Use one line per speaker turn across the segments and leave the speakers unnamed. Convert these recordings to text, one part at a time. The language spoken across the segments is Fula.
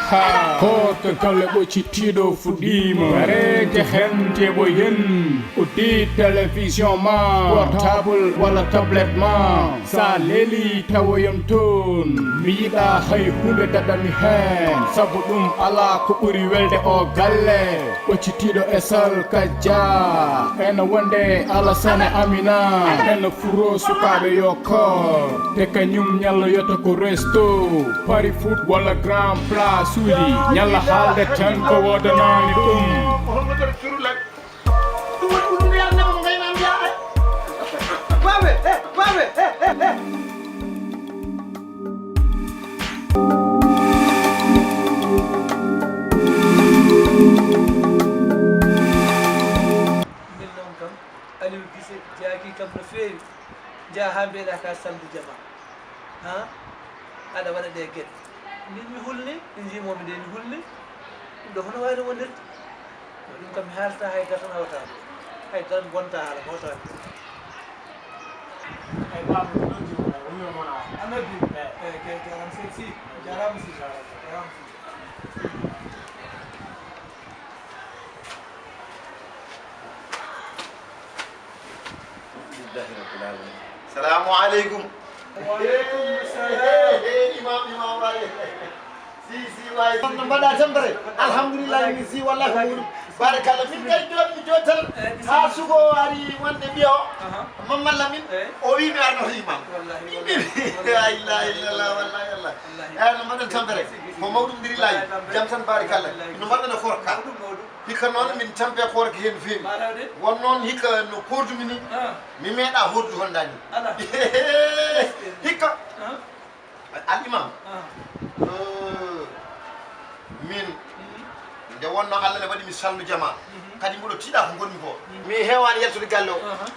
ha ko kalle ɓocci tiiɗo fuɗɗima arete hente ɓo yen uddi télévision ma portable walla tablette ma sa leeli tawoyam toon mi yiɗa hay hunde daɗami hen saabu ɗum ala ko ɓuuri welde o galle ɓoccitiɗo e sal kajja ene wonde alasane amina ene furo sukaɓe yo kor te kañum ñallo yota ko resto pari foot walla grand place suuji ñalla haalde tan ko wodanani ɗum
Aliou Guissé jaaki kam no feewi jaa haa mbiyeɗa ka samdi jama ha aɗa waɗa ɗe gueɗe min mi hulni min jimomi nde mi hulni ɗum ɗo hono wayno wonirde ɗum kam mi haalata hay gar tan hawata hay tan bonta haala mi hawta
ay baamu no jiwna wonno mona
annabi ke jaram si jarama si jarama si
السلام عليكم.
وعليكم السلام.
إمام واي. سي واي. نبدا تمبري. الحمد لله سي والله بارك الله من كاي جوت mi jotal ha sugo ari wonde biyo mamma lamin o wi mi arno imam la ilaha illallah wallahi allah ay no mbaɗen tampere ko mawɗum ndiri layi jam tan barikalla no mbaɗɗen korka hikka noon min tampe korka hen feewi won noon hikka no kordumi ni mi meeɗa hordu hondani hikka al imam min nde wonno Allah ne waɗi mi sallu jama kadi mboɗo tiiɗa ko gonmi ko mi heewani yaltude galle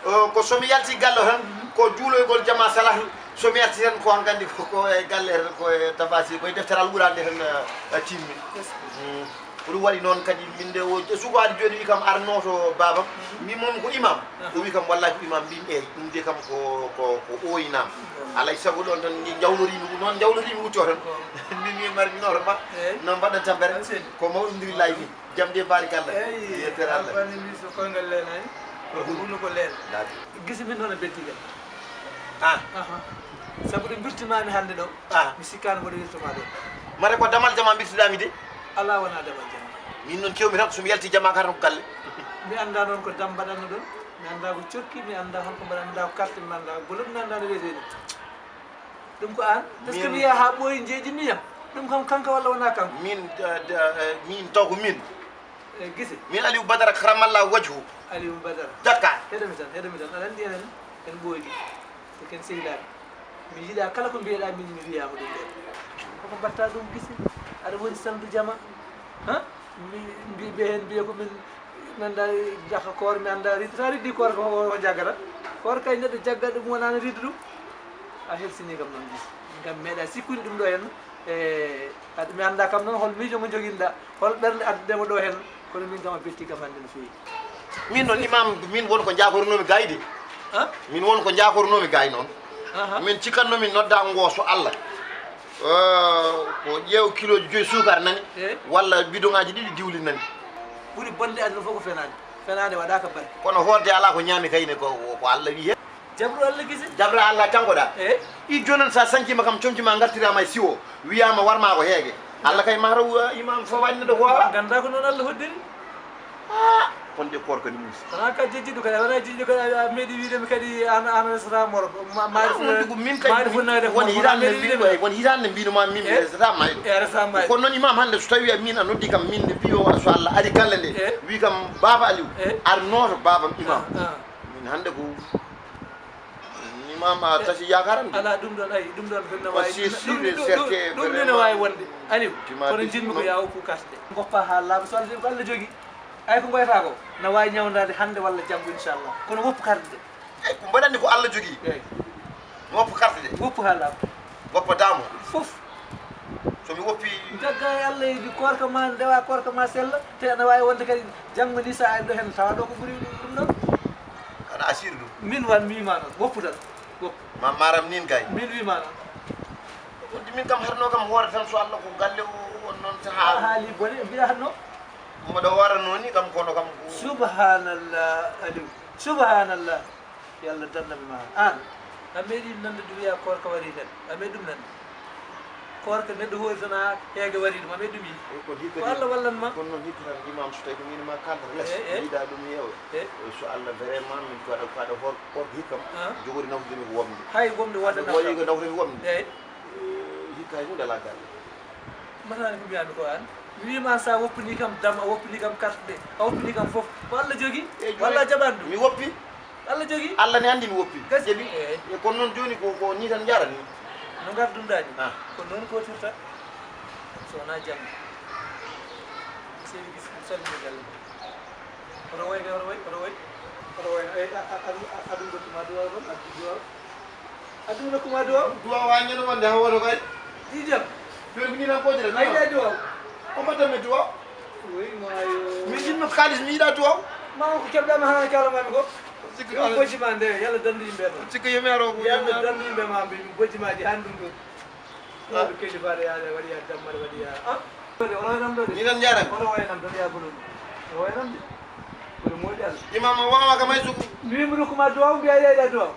o ko somi yalti galle tan ko juuloygol jama salatu somi yalti tan ko gandi ko e galle ko e tabasi koye defteral ɓurande tan timmi ko ɗum waɗi noon kadi min nde sugo ari joni wi kam arnoto babam mbimomi ko imam o wi kam wallahi ko imam mbimi eyyi ɗum de kam ko ɓooyinama alay saago ɗon tan jawlorimi noon jawlorimi wutto tan min mari noto ma no mbaɗɗen tampere ko mawɗodirillahi ni jam de barikalla yettere allah
mi so koyngal leenani ko hunno ko leen gisi min noon e bettigal saabu ɗo birtimami hannde ɗo mi sikkano mboɗo wirtoma ɗo
mare ko damal jama birtiɗami de
ala wona damal jama
min noon kewmi tan somi yalti jama kata ko galle
mi anda noon ko dam mbaɗanno ɗon mi anda ko cokki mi anda holko mbaɗa mi anda ko carte mi anda bolom mi anda no wiyete ɗum ko an par ce que mi yiya ha ɓooyi jeejiniyam ɗum kam kanka walla wona kanko
min taw ko min
gisi
min Aliou Badara karamallah wajhu
Aliou Badara
Dakar
heɗomi tan aɗa andi enen en ɓooyi so ken sehilaɓe mi yiiɗa kala ko mbiyeɗa min mi wiyama ɗum ɗon koko mbatta ɗum gisi aɗa woni samdu jama mbiɓe hen mbiye ko min anda jaka koor mi anda ridde sa riddi koor ko jaggata koor kay neɗɗo jaggat ɗum wonano ridde ɗum a helsini kam noon gisi gam meeɗa sikkude ɗum ɗo hen mi anda kam noon hol miijo mo joguinɗa hol ɓerde addudema ɗo hen kono min kam a betti kam hande no fewi
min noon imam min won ko jakornomi gayde min won ko jakornomi gay noon min cikkannomin nodda gooso Allah ko ƴeew kiloji 5 sukar nani walla bidon ngaji ɗiɗi diwli nani
ɓuuri bonde aduna fof ko fenade waɗaka barke
kono horde ala ko ñaami kayne ko Allah wi hen
jabru Allah gisi
jabra Allah tankoɗa i jonan sa sancima kam comcima gartirama e siwo wiyama warma ko heege Allah kay ma raw imam fo wañneɗo ko
ganda ko noon Allah hoddiri
kon de koor kadi muusi
wona ka jejjiɗo kadi wona jejjiɗo kadi a meeɗi widemi kadi an resata moro
min kadi won hitande mbinoma min resata mayɗo
resata mayɗo
kono noon imam hande so tawi min a noddi kam min mbiyo so Allah ari galle nde wi kam baba Aliou ar noto babam imam min hande ko imam a tasi yakarande
ala ɗum ɗon ayi ɗum ɗon fenne wawi ɗum ne wawi wonde Aliou kono jinmi ko yawo fu kasde goppa ha laaɓa so Allah ko Allah jogui ay ko goyata ko no wawi ñawdade hande walla janggo inchallah kono woppu karde de
eyyi ko mbaɗanni ko Allah jogui woppu carte de
woppu ha laaɓa
woppa damo
foof
somi woppi
jagga e Allah yiɗi korka ma ndewa korka ma sella te ne wawi wonde kadi janggo ni sa ari ɗo hen tawa ɗo ko ɓuuri ɗum ɗon
kana asiri ɗum
min wan mi wima noon woppu tan woppu
maram nin gay
min wima noon
min kam harno kam hoore tan so Allah ko galle o on noon sahaa
haali bone mbiɗa hanno
mboɗo warano ni kam kono kam
subhanallah aliou subhanallah yo Allah dannaɓe ma an a meeɗi nande ɗum wiya korka wari ten a meeɗi ɗum nande korka neɗɗo hoori tan ha heege wari ɗum a meeɗi ɗum yi ko Allah wallanma
kono noon hikka tan imam so tawi ko minima kalda less yiiɗa ɗum yewde so Allah vraiment min kaɗa horko hikkam jogori nawtudemi ko womde
hay womde wadana
o yi ko nawtudemi womde
eyyi
hikka hunde ala galle
matani ko mbiyami ko an mi wima sa woppini kam dam a woppini kam carte ɗe a woppini kam foof ko Allah jogui walla jaɓani ɗum
mi woppi
Allah jogui
Allah ne andi mi woppi
gasi
jeeɓi e kono noon joni ko ni tan jarani
no gardumɗani ko noon kotirta so wona jamma sewi gis salmini galle oto woy oto woy oto woy oto woy aɗum gottuma duwaw ɗon addu duwaw aɗum rokkuma duwaw
duwaw wañeno wonde ha woto kay
ɗi jam
joni ko ni tan kojira
ayɗa duwaw
o mbaɗanmi duwaw
oy mayo
min jinno kalis mi yiiɗa duwaw
mama ko keɓɗama hana kalamami ko
sikki
ɗum bojjima nde yalla dandi yimɓe ɗon
sikki yomi aro ko
yalla dandi yimɓe ma mbi bojjimaji han ɗum ɗo ɗo kelifaɗo yaade waɗi ya dammare waɗi ya oto waynam ɗo
ni
de
tan jarami
oto waynam tan ya bolum o waynam de kono moƴƴi Allah
imam o wawa kam hay sugu
mi wimi rokkuma duwaw mbiya yiɗa duwaw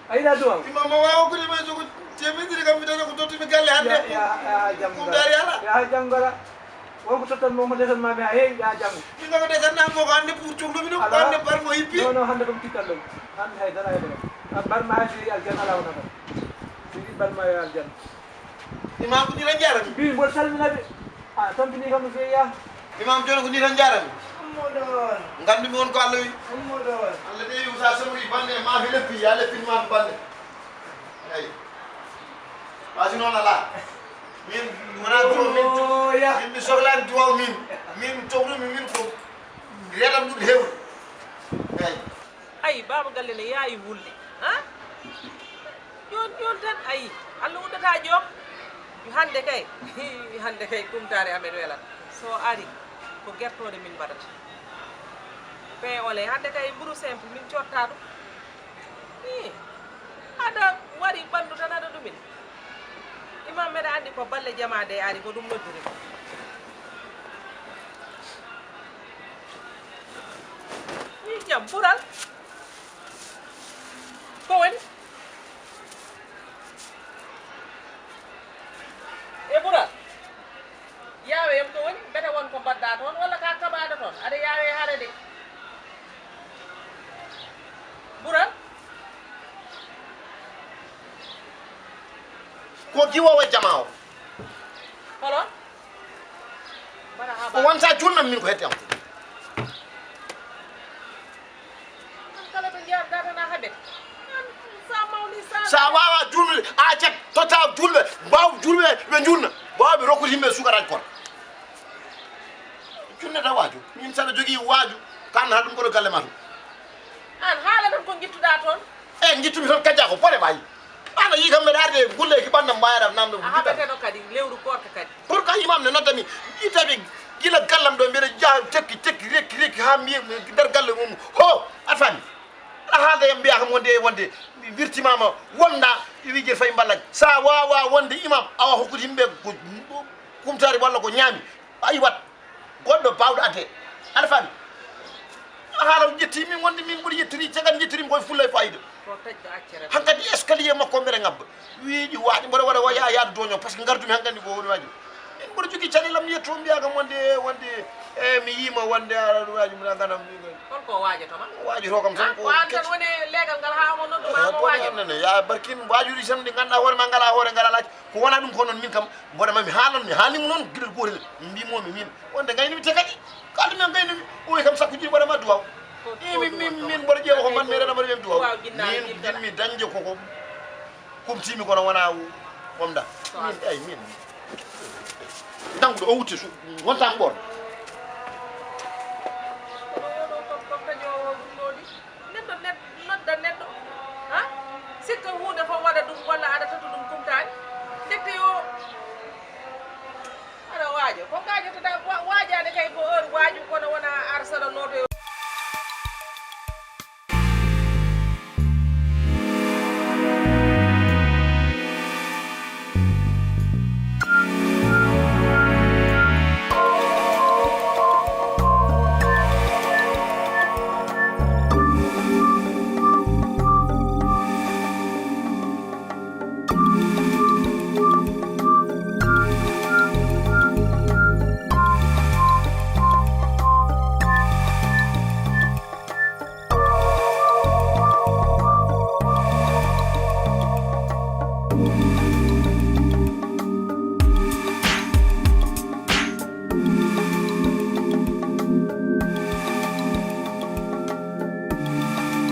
a yiɗa duwaw
imam o wawa kodi may sugu temediri kam mi tata ko tottumi galle hande
ya jam
ɗum dari ala
ya jam gara wonko tottanmo omo desanmami ha heewi ya jam
min kako desannamo ko hande pour cohlumi ɗum ko hande barmo hippi
non non hande kam tikkat ɗum hande haydara haydara barma ha siri aljanna ala wona kam siri barma yo aljanna
imam ko ni tan jarami
mbi mboɗo salminaɓe a tampini kam no fewi ya
imam joni ko ni tan jarami
ummoɗon
gandumi won ko Allah wi
ummoɗon
Allah ƴeewi sa samri bande maafe leppi ya leppini maafe bande eyi wasi noon ala min wona duwaw min mi sohlani duwaw min tohlumi min ko reetam ɗuɗo hewde eyi
ayi baba galle ne yaayi wulde han jon tan ayi Allah uddata joom hande kay kumtare amen welat so ari ko guertode min mbaɗata pe ole hande kay ɓuuru simple min cotta ɗum i aɗa wari ɓandu tan aɗa ɗumin imam meɗa andi ko balle jamade ari ko ɗum noddiri ko i jam ɓuural ko woni e ɓuural yaaweyam ko woni bete won ko mbadda toon walla ka kaɓaɗo toon aɗa yaawe haare de ɓuural
ko giwowo jama o
holon mbaɗa
o
haɓa
wonta julnam min ko hedde am
kala ɓe jeyarda tan a haɓet sa mawni
sa wawa julnude a cet totta julɓe mbaw julɓe ɓe julna mbawɓe rokkude yimɓe sukaraji kono junnata waaju min saɗa jogui waaju kanna ha ɗum koɗo galle ma tum
an haala tan ko guittuɗa toon
e guittumi toon kajja ko pone ɓayi ana yi kam mbeɗa arde gulle ki ɓandam mbayadam namde
a haɓeteɗo kadi lewru korka kadi
pour que imam ne noddami itaɓe gila gallam ɗo mbiɗa jaa tekki rekki ha mbiya nder galle mum ho aɗa faami aɗa haalda yam mbiya kam wonde wirtimama wonda wiijel fayi mballaki sa wawa wonde imam awa hokkude yimɓe ko kumtari walla ko ñaami a iwat goɗɗo bawɗo adde aɗa faami a haala ƴetti min wonde min ɓuuri yettiri cagati jettirimi koye fulla e fayida
ko taƴɗo accere
hankkadi escalier makko mbeɗa ngabba wiiƴi waaɗi mboɗa waɗa waya yaade doño par ce que gardumi hankkadi ko woni waji min mboɗo jogui caɗelam yetto mbiya kam wonde e mi yima wonde aɗaɗuwaji mbiɗa ganam
holko waajotoma
waajoto kam tan
ko an tan woni leegal ngal ha omo nodduma mo waajoto
nene ya barkin waajuɗi tan ɗi ganduɗa hoore ma ngala hoore ngala laaji ko wona ɗum ko noon min kam mboɗama mi haalan mi haalnimo noon guiɗel gotel mi mbimomi min wonde gaynimi te kadi kalde min gaynimi oyi kam sakko jiɗi mbaɗama duwaw min mboɗo ƴeewa ko man meeɗa mbaɗa wiyam duwaw min jinmi dañde koko kumtimi kono wona womda min eyi min danguɗo o wutte wontami ɓorno
nodda neɗɗo ha sikka hunde fof waɗa ɗum walla aɗa